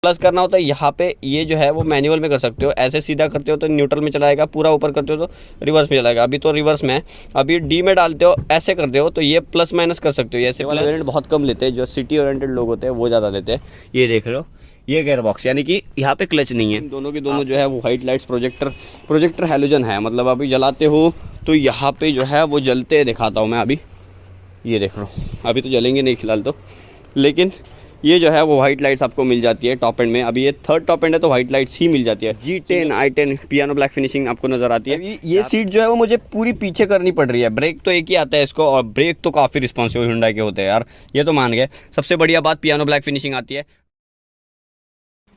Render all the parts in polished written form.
Plus करना होता है यहाँ पे, ये जो है वो मैनुअल में कर सकते हो। ऐसे सीधा करते हो तो न्यूट्रल में चलाएगा, पूरा ऊपर करते हो तो रिवर्स में चलाएगा। अभी तो रिवर्स में है, अभी डी में डालते हो, ऐसे करते हो तो ये प्लस माइनस कर सकते हो। ऐसे वाला वेरिएंट बहुत कम लेते हैं, जो सिटी ओरिएंटेड लोग होते हैं वो ज़्यादा लेते हैं। ये देख रहे हो, ये गेयर बॉक्स, यानी कि यहाँ पे क्लच नहीं है। दोनों की दोनों जो है वो वाइट लाइट्स प्रोजेक्टर हैलोजन है, मतलब अभी जलाते हो तो यहाँ पे जो है वो जलते दिखाता हूँ मैं अभी। ये देख रहा हूँ, अभी तो जलेंगे नहीं फिलहाल तो, लेकिन ये जो है वो वाइट लाइट्स आपको मिल जाती है टॉप एंड में। अभी ये थर्ड टॉप एंड है तो वाइट लाइट्स ही मिल जाती है। G10 i10 piano black finishing आपको नज़र आती है। ये सीट जो है वो मुझे पूरी पीछे करनी पड़ रही है। ब्रेक तो एक ही आता है इसको, और ब्रेक तो काफ़ी रिस्पॉन्सिव हुंडई के होते हैं यार, ये तो मान गए। सबसे बढ़िया बात पियानो ब्लैक फिनिशिंग आती है।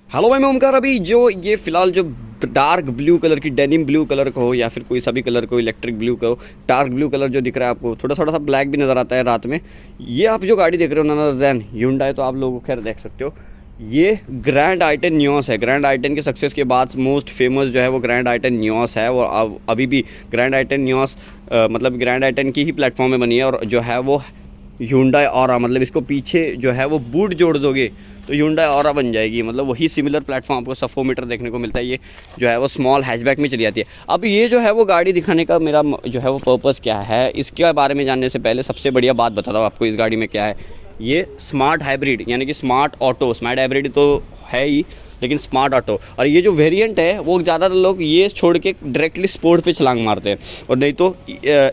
हेलो भाई, मैं ओमकार। अभी जो ये फिलहाल जो डार्क ब्लू कलर की डेनिम ब्लू कलर को हो या फिर कोई सभी कलर को, इलेक्ट्रिक ब्लू का हो, डार्क ब्लू कलर जो दिख रहा है आपको, थोड़ा सा ब्लैक भी नज़र आता है रात में। ये आप जो गाड़ी देख रहे हो नन देन Hyundai, तो आप लोगों को खैर देख सकते हो, ये ग्रैंड i10 नियोस है। ग्रैंड i10 के सक्सेस के बाद मोस्ट फेमस जो है वो ग्रैंड i10 नियोस है। और अभी भी ग्रैंड i10 नियोस मतलब ग्रैंड i10 की ही प्लेटफॉर्म में बनी है। और जो है वो Hyundai Aura, मतलब इसको पीछे जो है वो बूट जोड़ दोगे तो Hyundai Aura बन जाएगी। मतलब वही सिमिलर प्लेटफॉर्म आपको सफोमीटर देखने को मिलता है। ये जो है वो स्मॉल हैचबैक में चली जाती है। अब ये जो है वो गाड़ी दिखाने का मेरा जो है वो पर्पज़ क्या है, इसके बारे में जानने से पहले सबसे बढ़िया बात बताता हूँ आपको इस गाड़ी में क्या है। ये स्मार्ट हाइब्रिड यानी कि स्मार्ट ऑटो, स्मार्ट हाइब्रिड तो है ही, लेकिन स्मार्ट ऑटो। और ये जो वेरिएंट है वो ज़्यादातर लोग ये छोड़ के डायरेक्टली स्पोर्ट पे छलांग मारते हैं, और नहीं तो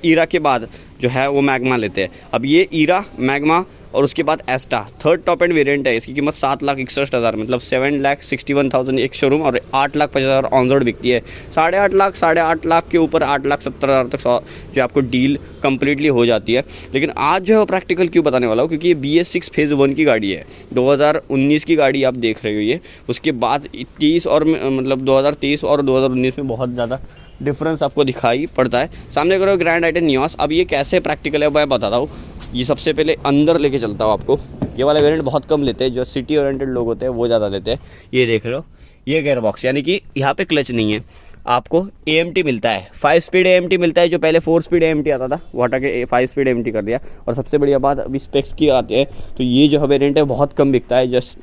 ईरा के बाद जो है वो मैग्मा लेते हैं। अब ये ईरा, मैग्मा और उसके बाद एस्टा थर्ड टॉप एंड वेरिएंट है। इसकी कीमत 7,61,000, मतलब 7,61,000 एक शोरूम, और 8,50,000 ऑन रोड बिकती है। 8.5 लाख के ऊपर 8,70,000 तक जो आपको डील कंप्लीटली हो जाती है। लेकिन आज जो है वो प्रैक्टिकल क्यों बताने वाला हूँ, क्योंकि ये BS6 फेज़ 1 की गाड़ी है, 2019 की गाड़ी आप देख रहे हो। ये उसके बाद 30 और मतलब 2023 और 2019 में बहुत ज़्यादा डिफरेंस आपको दिखाई पड़ता है। सामने करो ग्रैंड i10 नियोस। अब ये कैसे प्रैक्टिकल है मैं बताता हूँ। ये सबसे पहले अंदर लेके चलता हूँ आपको। ये वाला वेरिएंट बहुत कम लेते हैं, जो सिटी ओरिएंटेड लोग होते हैं वो ज़्यादा लेते हैं। ये देख रहे हो, ये गेयर बॉक्स, यानी कि यहाँ पे क्लच नहीं है। आपको AMT मिलता है, 5 स्पीड AMT मिलता है। जो पहले 4 स्पीड AMT आता था वो हटा के 5 स्पीड AMT कर दिया। और सबसे बढ़िया बात अभी स्पेक्स की आती है तो ये जो वेरिएंट है बहुत कम बिकता है। जस्ट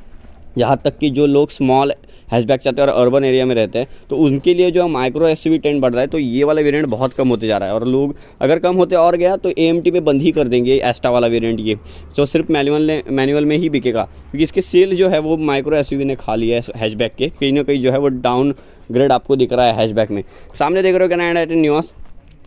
यहाँ तक कि जो लोग स्मॉल हैचबैक चाहते हैं और अर्बन एरिया में रहते हैं तो उनके लिए जो माइक्रो SUV टेंट बढ़ रहा है, तो ये वाला वेरिएंट बहुत कम होते जा रहा है। और लोग अगर कम होते और गया तो AMT में बंद ही कर देंगे एस्टा वाला वेरिएंट। ये तो सिर्फ मैनुअल में ही बिकेगा, क्योंकि इसके सेल जो है वो माइक्रो SUV ने खा लिया है हैचबैक के। कहीं ना कहीं जो है वो डाउन ग्रेड आपको दिख रहा है हैचबैक में। सामने देख रहे हो ग्रैंड i10 नियोस।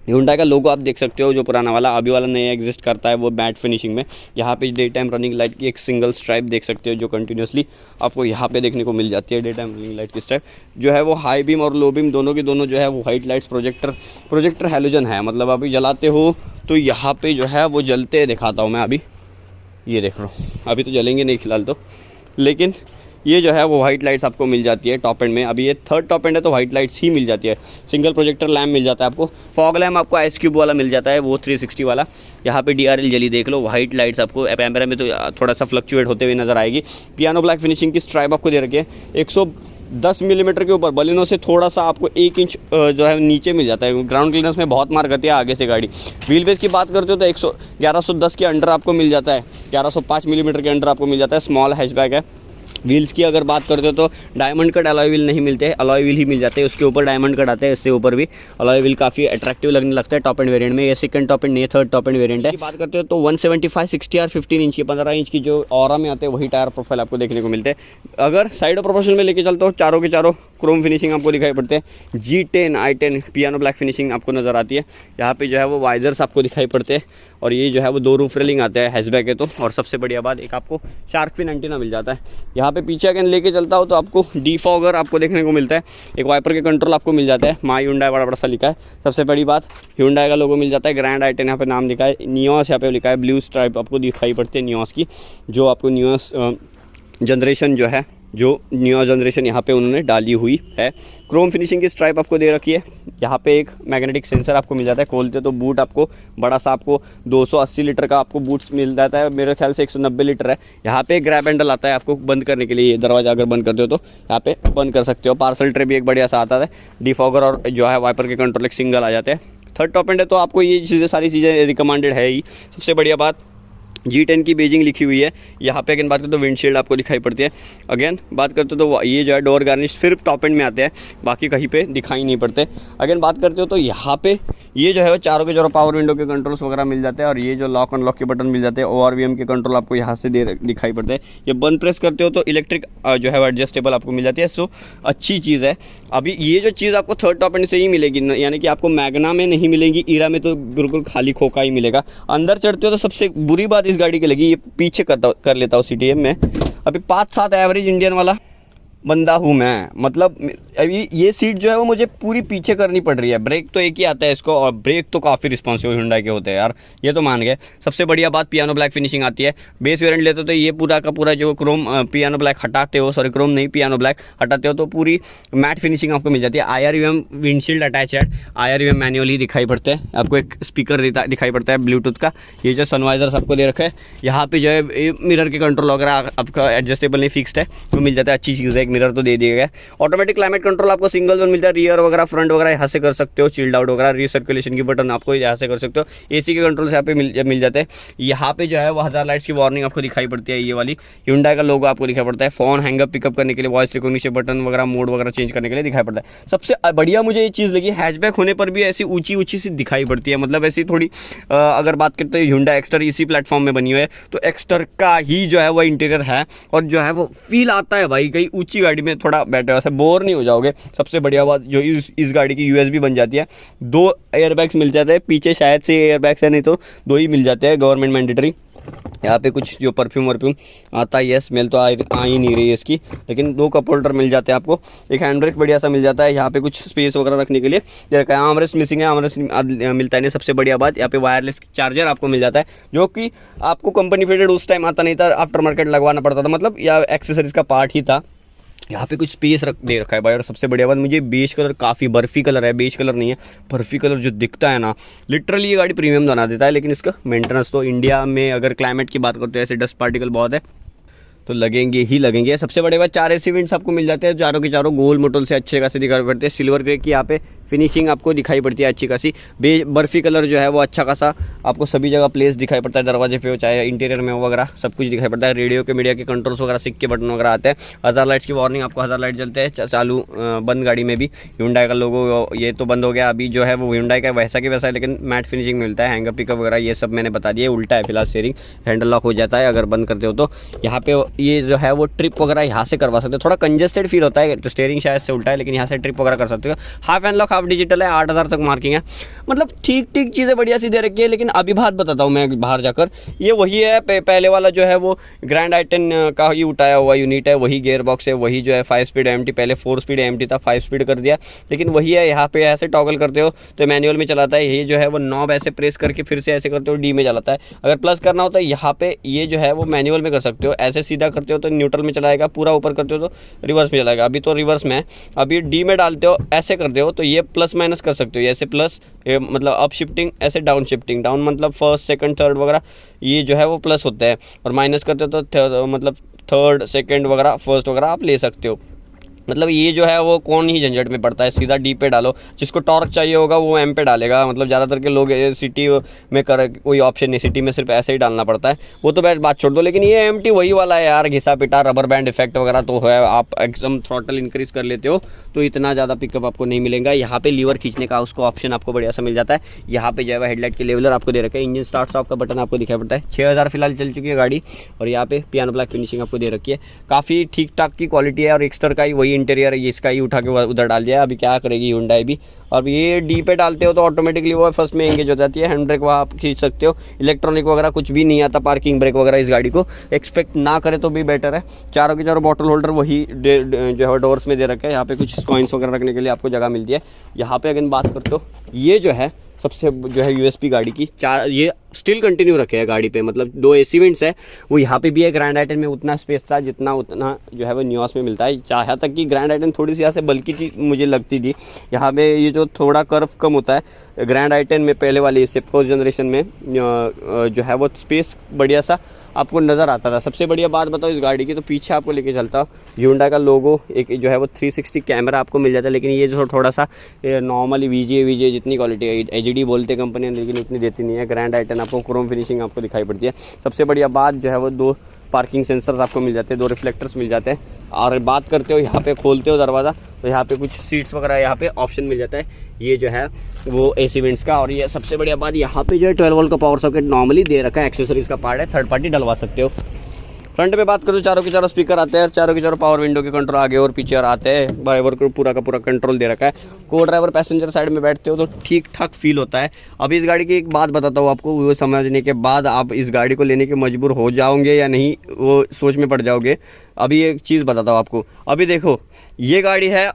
Hyundai का लोगो आप देख सकते हो, जो पुराना वाला, अभी वाला नया एग्जिस्ट करता है वो मैट फिनिशिंग में। यहाँ पे डे टाइम रनिंग लाइट की एक सिंगल स्ट्राइप देख सकते हो, जो कंटिन्यूसली आपको यहाँ पे देखने को मिल जाती है। डे टाइम रनिंग लाइट की स्ट्राइप जो है वो हाई बीम और लो बीम दोनों की दोनों जो है वो वाइट लाइट्स प्रोजेक्टर हैलोजन है। मतलब अभी जलाते हो तो यहाँ पे जो है वो जलते दिखाता हूँ मैं अभी। ये देख रहा हूँ, अभी तो जलेंगे नहीं फिलहाल तो, लेकिन ये जो है वो वाइट लाइट्स आपको मिल जाती है टॉप एंड में। अभी ये थर्ड टॉप एंड है तो वाइट लाइट्स ही मिल जाती है। सिंगल प्रोजेक्टर लैम्प मिल जाता है आपको। फॉग लैम्प आपको आइस क्यूब वाला मिल जाता है, वो 360 वाला। यहाँ पे DRL जली देख लो। वाइट लाइट्स आपको कैमरा में तो थोड़ा सा फ्लक्चुएट होते हुए नज़र आएगी। पियानो ब्लैक फिनिशिंग की स्ट्राइप आपको दे रखी है। 110 मिलीमीटर के ऊपर, बलिनो से थोड़ा सा आपको 1 इंच जो है नीचे मिल जाता है। ग्राउंड क्लियरेंस में बहुत मार करती है आगे से गाड़ी। व्हील बेस की बात करते हो तो 1110 के अंडर आपको मिल जाता है, 1105 मिलीमीटर के अंडर आपको मिल जाता है। स्मॉल हैचबैक है। व्हील्स की अगर बात करते हो तो डायमंड कट अलॉय व्हील नहीं मिलते, अलॉय व्हील ही मिल जाते हैं। उसके ऊपर डायमंड कट आते हैं, इससे ऊपर भी अलॉय व्हील काफ़ी अट्रैक्टिव लगने लगता है टॉप एंड वेरिएंट में। ये सेकंड टॉप एंड नहीं है, थर्ड टॉप एंड वेरिएंट है। बात करते हो तो 175 60R 15 इंच की 15 इंच की जो ऑरा में आते हैं वही टायर प्रोफाइल आपको देखने को मिलते हैं। अगर साइड ऑफ प्रोपोर्शन में लेके चलते हो, चारों के चारों क्रोम फिनिशिंग आपको दिखाई पड़ते हैं। G10 i10 piano black finishing आपको नज़र आती है। यहाँ पे जो है वो वाइजर्स आपको दिखाई पड़ते हैं, और ये जो है वो 2 रूफ रेलिंग आता है हैचबैक है तो। और सबसे बढ़िया बात एक आपको शार्क फिन एंटीना मिल जाता है। यहाँ पे पीछे अगर लेके चलता हो तो आपको डिफॉगर आपको देखने को मिलता है। एक वाइपर के कंट्रोल आपको मिल जाता है। माई Hyundai बड़ा सा लिखा है। सबसे बड़ी बात Hyundai का लोगो मिल जाता है। ग्रैंड i10 यहाँ पे नाम लिखा है। नियोस यहाँ पे लिखा है, ब्लू स्ट्राइप आपको दिखाई पड़ती है नियोस की, जो आपको नियोस जनरेशन जो है, जो न्यू जनरेशन यहाँ पे उन्होंने डाली हुई है। क्रोम फिनिशिंग की स्ट्राइप आपको दे रखी है। यहाँ पे एक मैग्नेटिक सेंसर आपको मिल जाता है। खोलते तो बूट आपको बड़ा सा आपको 280 लीटर का आपको बूट्स मिल जाता है। मेरे ख्याल से 190 लीटर है। यहाँ पे ग्रैब हैंडल आता है आपको बंद करने के लिए। ये दरवाजा अगर बंद करते हो तो यहाँ पे बंद कर सकते हो। पार्सल ट्रे भी एक बढ़िया सा आता है। डिफॉगर और जो है वाइपर के कंट्रोल एक सिंगल आ जाते हैं। थर्ड टॉप एंड है तो आपको ये चीज़ें सारी चीज़ें रिकमेंडेड है ही। सबसे बढ़िया बात G10 की बेजिंग लिखी हुई है। यहाँ पे अगेन बात करते तो विंडशील्ड आपको दिखाई पड़ती है। अगेन बात करते तो ये जो है डोर गार्निश सिर्फ टॉप एंड में आते हैं, बाकी कहीं पे दिखाई नहीं पड़ते। अगेन बात करते हो तो यहाँ पे ये जो है वो चारों के चारों पावर विंडो के कंट्रोल्स वगैरह मिल जाते हैं, और ये जो लॉक अनलॉक के बटन मिल जाते हैं, ORVM के कंट्रोल आपको यहाँ से दिखाई पड़ते हैं। ये बंद प्रेस करते हो तो इलेक्ट्रिक जो है वो एडजस्टेबल आपको मिल जाती है। सो अच्छी चीज़ है। अभी ये जो चीज़ आपको थर्ड टॉप एंड से ही मिलेगी, यानी कि आपको मैग्ना में नहीं मिलेगी, ईरा में तो बिल्कुल खाली खोखा ही मिलेगा। अंदर चढ़ते हो तो सबसे बुरी बात इस गाड़ी की लगी, ये पीछे कर लेता हूँ CTM में। अभी 5-7 एवरेज इंडियन वाला बंदा हूँ मैं, मतलब अभी ये सीट जो है वो मुझे पूरी पीछे करनी पड़ रही है। ब्रेक तो एक ही आता है इसको, और ब्रेक तो काफ़ी रिस्पॉन्सिव Hyundai के होते हैं यार, ये तो मान गए। सबसे बढ़िया बात पियानो ब्लैक फिनिशिंग आती है। बेस वेरिएंट लेते हो तो ये पूरा का पूरा जो क्रोम पियानो ब्लैक हटाते हो, सॉरी क्रोम नहीं पियानो ब्लैक हटाते हो तो पूरी मैट फिनिशिंग आपको मिल जाती है। IRVM विंडशील्ड अटैच है, IRVM मैनुअली दिखाई पड़ते हैं आपको, एक स्पीकर दिखाई पड़ता है ब्लूटूथ का। ये जो सनवाइजर्स आपको दे रखा है, यहाँ पे जो है मिरर के कंट्रोल वगैरह आपका एडजस्टेबल नहीं फिक्स्ड है, तो मिल जाता है। अच्छी चीज़ है, एक मिरर तो दे दिया गया है। ऑटोमेटिक क्लाइमेट कंट्रोल आपको सिंगल जोन मिलता है, रियर वगैरह फ्रंट वगैरह यहाँ से कर सकते हो, चिल्ड आउट वगैरह, रीसर्कुलेशन की बटन आपको यहाँ से कर सकते हो। AC के कंट्रोल से यहाँ पे मिल जाते हैं। यहाँ पे जो है वो 1000 लाइट्स की वार्निंग आपको दिखाई पड़ती है, ये वाली Hyundai का लोगो आपको दिखाई पड़ता है। फोन हैंगअप पिकअप करने के लिए, वॉइस रिकॉग्निशन बटन वगैरह, मोड वगैरह चेंज करने के लिए दिखाई पड़ता है। सबसे बढ़िया मुझे ये चीज़ लगी, हैचबैक होने पर भी ऐसी ऊंची सी दिखाई पड़ती है, मतलब ऐसी थोड़ी अगर बात करते हैं Hyundai एक्स्टर इसी प्लेटफॉर्म में बनी हुई है, तो एक्स्टर का ही जो है वो इंटीरियर है, और जो है वो फील आता है भाई कहीं ऊंची गाड़ी में थोड़ा बेटर, वैसे बोर नहीं हो जाओगे। सबसे बढ़िया बात जो इस गाड़ी की USB बन जाती है, 2 एयरबैग्स मिल जाते हैं पीछे, शायद से एयरबैग्स है, नहीं तो 2 ही मिल जाते हैं गवर्नमेंट मैंडेटरी। यहाँ पे कुछ जो परफ्यूम आता है, ये स्मेल तो आ ही नहीं रही है इसकी, लेकिन 2 कप होल्डर मिल जाते हैं आपको। एक हैंड ब्रेक बढ़िया सा मिल जाता है, यहाँ पे कुछ स्पेस वगैरह रखने के लिए देखा है। आर्मरेस्ट मिसिंग है, आर्मरेस्ट मिलता है नहीं। सबसे बढ़िया बात यहाँ पे वायरलेस चार्जर आपको मिल जाता है, जो कि आपको कंपनी फिटेड उस टाइम आता नहीं था, आफ्टर मार्केट लगवाना पड़ता था, मतलब या एक्सेसरीज का पार्ट ही था। यहाँ पे कुछ स्पेस दे रखा है भाई। और सबसे बढ़िया बात, मुझे बेज कलर, काफ़ी बर्फी कलर है, बेज कलर नहीं है, बर्फी कलर जो दिखता है ना, लिटरली ये गाड़ी प्रीमियम बना देता है। लेकिन इसका मेंटेनेंस तो इंडिया में अगर क्लाइमेट की बात करते हैं, ऐसे डस्ट पार्टिकल बहुत है तो लगेंगे ही लगेंगे। सबसे बड़े बात 4 AC विंड्स आपको मिल जाते हैं, चारों के चारों गोल मोटल से अच्छे खासे दिखाई पड़ते हैं। सिल्वर ग्रे की यहाँ पे फिनिशिंग आपको दिखाई पड़ती है अच्छी खासी। बर्फी कलर जो है वो अच्छा खासा आपको सभी जगह प्लेस दिखाई पड़ता है, दरवाजे पे हो चाहे इंटीरियर में हो वगैरह, सब कुछ दिखाई पड़ता है। रेडियो के मीडिया के कंट्रोल्स वगैरह, सिक्के बटन वगैरह आते हैं। 1000 लाइट्स की वार्निंग आपको, 1000 लाइट जलते हैं चालू बंद गाड़ी में भी। Hyundai का लोगो ये तो बंद हो गया, अभी जो है वो Hyundai का वैसा के वैसा है, लेकिन मैट फिनिशिंग मिलता है। हैंगअप पिकअप वगैरह ये सब मैंने बता दिया। उल्टा है फिलहाल स्टीयरिंग, हैंडल लॉक हो जाता है अगर बंद करते हो तो। यहाँ पे ये जो है वो ट्रिप वगैरह यहाँ से करवा सकते हो, थोड़ा कंजेस्टेड फील होता है, स्टीयरिंग शायद से उल्टा है, लेकिन यहाँ से ट्रिप वगैरह कर सकते हो। Half and lock, half digital है, 8000 तक मार्किंग है, मतलब ठीक चीज़ें बढ़िया सी दे रखी है। लेकिन अभी बात बताता हूँ मैं बाहर जाकर, ये वही है पहले वाला जो है वो ग्रैंड i10 का ही उठाया हुआ यूनिट है, वही गेयर बॉक्स है, वही जो है 5 स्पीड AMT, पहले 4 स्पीड AMT था, 5 स्पीड कर दिया, लेकिन वही है। यहाँ पे ऐसे टॉगल करते हो तो मैनुअल में चलाता है, ये जो है वो नॉब ऐसे प्रेस करके फिर से ऐसे करते हो D में चलाता है। अगर प्लस करना होता है यहाँ पे, ये जो है वो मैनुअल में कर सकते हो, ऐसे सीधा करते हो तो न्यूट्रल में चलाएगा, पूरा ऊपर करते हो तो रिवर्स में चलाएगा। अभी तो रिवर्स में है, अभी D में डालते हो ऐसे करते हो तो ये प्लस माइनस कर सकते हो, ऐसे प्लस मतलब अप शिफ्टिंग, ऐसे डाउन शिफ्टिंग, डाउन मतलब फर्स्ट सेकंड थर्ड वगैरह, ये जो है वो प्लस होता है, और माइनस करते हो तो मतलब थर्ड सेकंड वगैरह फर्स्ट वगैरह आप ले सकते हो। मतलब ये जो है वो कौन ही झंझट में पड़ता है, सीधा D पे डालो। जिसको टॉर्क चाहिए होगा वो M पे डालेगा, मतलब ज़्यादातर के लोग सिटी में कोई ऑप्शन नहीं, सिटी में सिर्फ ऐसे ही डालना पड़ता है, वो तो बात छोड़ दो। लेकिन ये MT वही वाला है यार, घिसा पिटा रबर बैंड इफेक्ट वगैरह तो है। आप एकदम थ्रॉटल इंक्रीज कर लेते हो तो इतना ज़्यादा पिकअप आपको नहीं मिलेगा। यहाँ पे लीवर खींचने का उसको ऑप्शन आपको बढ़िया सा मिल जाता है। यहाँ पे जो है हेडलाइट के लेवलर आपको दे रखा है, इंजन स्टार्ट स्टॉप का बटन आपको दिखाई पड़ता है। 6000 फिलहाल चल चुकी है गाड़ी, और यहाँ पे पियानो ब्लैक फिनिशिंग आपको दे रखी है, काफ़ी ठीक ठाक की क्वालिटी है। और एक्स्टर का ही वही इंटीरियर है, इसका ही उठा के उधर डाल दिया। अभी क्या करेगी Hyundai भी। अब ये D पे डालते हो तो ऑटोमेटिकली वो फर्स्ट में एंगेज हो जाती है। हैंड ब्रेक वहाँ आप खींच सकते हो, इलेक्ट्रॉनिक वगैरह कुछ भी नहीं आता, पार्किंग ब्रेक वगैरह इस गाड़ी को एक्सपेक्ट ना करे तो भी बेटर है। चारों के चारों बॉटल होल्डर वही जो है डोर्स में दे रखे हैं। यहाँ पे कुछ कॉइन्स वगैरह रखने के लिए आपको जगह मिलती है। यहाँ पे अगर बात करते हो, ये जो है सबसे जो है USP गाड़ी की, ये स्टिल कंटिन्यू रखे हैं गाड़ी पे, मतलब 2 AC वेंट्स है, वो यहाँ पे भी है। ग्रैंड i10 में उतना स्पेस था जितना उतना जो है वो नियोस में मिलता है। चाहे तक कि ग्रैंड i10 थोड़ी सी यहाँ से बल्कि चीज़ मुझे लगती थी, यहाँ पे ये जो थोड़ा कर्व कम होता है ग्रैंड i10 में पहले वाली इससे 4th जनरेशन में जो है वो स्पेस बढ़िया सा आपको नज़र आता था। सबसे बढ़िया बात बताओ इस गाड़ी की, तो पीछे आपको लेके चलता हूँ, Hyundai का लोगो एक जो है वो 360 कैमरा आपको मिल जाता है, लेकिन ये जो थोड़ा सा नॉर्मली VGA जितनी क्वालिटी है HD बोलते कंपनी, लेकिन उतनी देती नहीं है। ग्रैंड i10 आपको क्रोम फिनिशिंग आपको दिखाई पड़ती है। सबसे बढ़िया बात जो है वो 2 पार्किंग सेंसर्स आपको मिल जाते हैं, 2 रिफ्लेक्टर्स मिल जाते हैं। और बात करते हो यहाँ पे खोलते हो दरवाज़ा तो यहाँ पे कुछ सीट्स वगैरह यहाँ पे ऑप्शन मिल जाता है, ये जो है वो AC वेंट्स का। और ये सबसे बढ़िया बात, यहाँ पे जो है 12 वोल्ट का पावर सॉकेट नॉर्मली दे रखा है, एक्सेसरीज का पार्ट है, थर्ड पार्टी डलवा सकते हो। फ्रंट में बात करो तो चारों के चारों स्पीकर आते हैं, चारों के चारों पावर विंडो के कंट्रोल आगे और पीछे और आते हैं। ड्राइवर को पूरा का पूरा कंट्रोल दे रखा है। को ड्राइवर पैसेंजर साइड में बैठते हो तो ठीक ठाक फील होता है। अभी इस गाड़ी की एक बात बताता हूँ आपको, वो समझने के बाद आप इस गाड़ी को लेने के मजबूर हो जाओगे या नहीं वो सोच में पड़ जाओगे। अभी एक चीज़ बताता हूँ आपको, अभी देखो ये गाड़ी है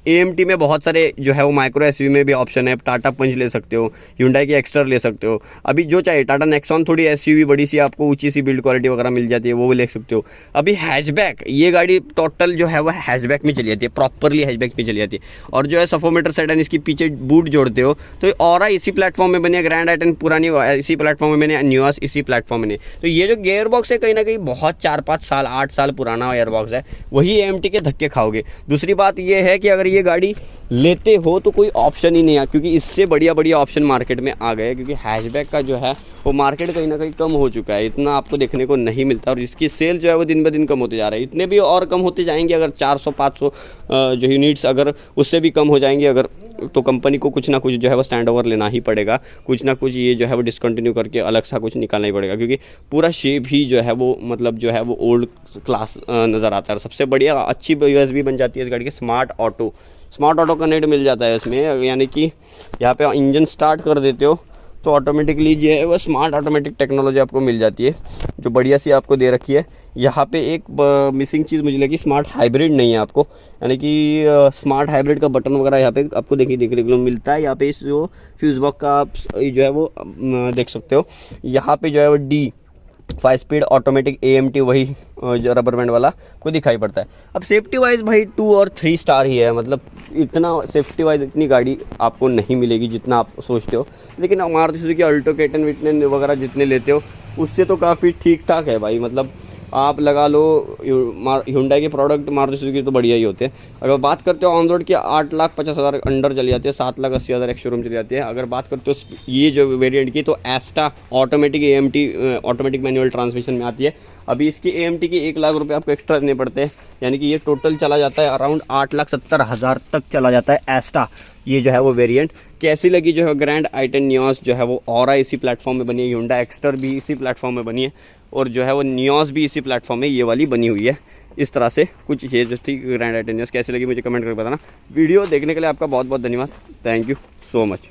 AMT में बहुत सारे जो है वो माइक्रो SUV में भी ऑप्शन है। टाटा पंच ले सकते हो, Hyundai की एक्स्टर ले सकते हो, अभी जो चाहिए। टाटा नेक्सॉन थोड़ी SUV बड़ी सी आपको ऊंची सी बिल्ड क्वालिटी वगैरह मिल जाती है, वो भी ले सकते हो। अभी हैचबैक, ये गाड़ी टोटल जो है वो हैचबैक में चली जाती है, प्रॉपरली हैचबैक में चली जाती है। और जो है सफोमीटर सेडान, इसकी पीछे बूट जोड़ते हो तो और इसी प्लेटफॉर्म में बनी है। ग्रैंड i10 पुरानी इसी प्लेटफॉर्म में बने, न्यूआस इसी प्लेटफॉर्म में। तो ये जो गियर बॉक्स है कहीं ना कहीं बहुत 4-5 साल 8 साल पुराना गियर बॉक्स है, वही AMT के धक्के खाओगे। दूसरी बात ये है कि अगर ये गाड़ी लेते हो तो कोई ऑप्शन ही नहीं है, क्योंकि इससे बढ़िया ऑप्शन मार्केट में आ गए। क्योंकि हैचबैक का जो है वो मार्केट कहीं ना कहीं कम हो चुका है, इतना आपको देखने को नहीं मिलता, और इसकी सेल जो है वो दिन ब दिन कम होते जा रहा है। इतने भी और कम होते जाएंगे, अगर 400-500 जो यूनिट्स अगर उससे भी कम हो जाएंगे अगर, तो कंपनी को कुछ ना कुछ जो है वो स्टैंड ओवर लेना ही पड़ेगा, कुछ ना कुछ ये जो है वो डिसकंटिन्यू करके अलग सा कुछ निकालना ही पड़ेगा। क्योंकि पूरा शेप ही जो है वो मतलब जो है वो ओल्ड क्लास नज़र आता है। सबसे बढ़िया अच्छी USB बन जाती है इस गाड़ी की, स्मार्ट ऑटो कनेक्ट मिल जाता है इसमें। यानी कि यहाँ पे इंजन स्टार्ट कर देते हो तो ऑटोमेटिकली जो है वो स्मार्ट ऑटोमेटिक टेक्नोलॉजी आपको मिल जाती है, जो बढ़िया सी आपको दे रखी है। यहाँ पे एक मिसिंग चीज़ मुझे लगी, स्मार्ट हाइब्रिड नहीं है आपको, यानी कि स्मार्ट हाइब्रिड का बटन वगैरह यहाँ पे आपको देखने को मिलता है। यहाँ पे इस जो फ्यूज़ बॉक्स का आप जो है वो देख सकते हो। यहाँ पे जो है वो D5 स्पीड ऑटोमेटिक AMT वही जो रबर बैंड वाला को दिखाई पड़ता है। अब सेफ्टी वाइज भाई 2 और 3 स्टार ही है, मतलब इतना सेफ्टी वाइज इतनी गाड़ी आपको नहीं मिलेगी जितना आप सोचते हो। लेकिन मारुति सुजुकी अल्टो, K10, विटनेन वगैरह जितने लेते हो उससे तो काफ़ी ठीक ठाक है भाई। मतलब आप लगा लो Hyundai के प्रोडक्ट मारुति सुजुकी तो बढ़िया ही होते हैं। अगर बात करते हो ऑन रोड की 8,50,000 अंडर चली जाती है, 7,80,000 एक्स शोरूम चली जाती है। अगर बात करते हो ये जो वेरिएंट की, तो Asta automatic AMT automatic manual transmission में आती है। अभी इसकी AMT के 1 लाख रुपये आपको एक्स्ट्रा देने पड़ते हैं, यानी कि ये टोटल चला जाता है अराउंड 8,70,000 तक चला जाता है एस्टा, ये जो है वो वेरिएंट। कैसी लगी जो है ग्रैंड i10 न्यूआस जो है वो औरा इसी प्लेटफॉर्म में बनी है, Hyundai एक्स्टर भी इसी प्लेटफॉर्म में बनी है, और जो है वो न्यूआस भी इसी प्लेटफॉर्म में ये वाली बनी हुई है। इस तरह से कुछ ये जो थी ग्रैंड i10 न्यूआस। कैसी लगी मुझे कमेंट करके बताना। वीडियो देखने के लिए आपका बहुत बहुत धन्यवाद। Thank you so much.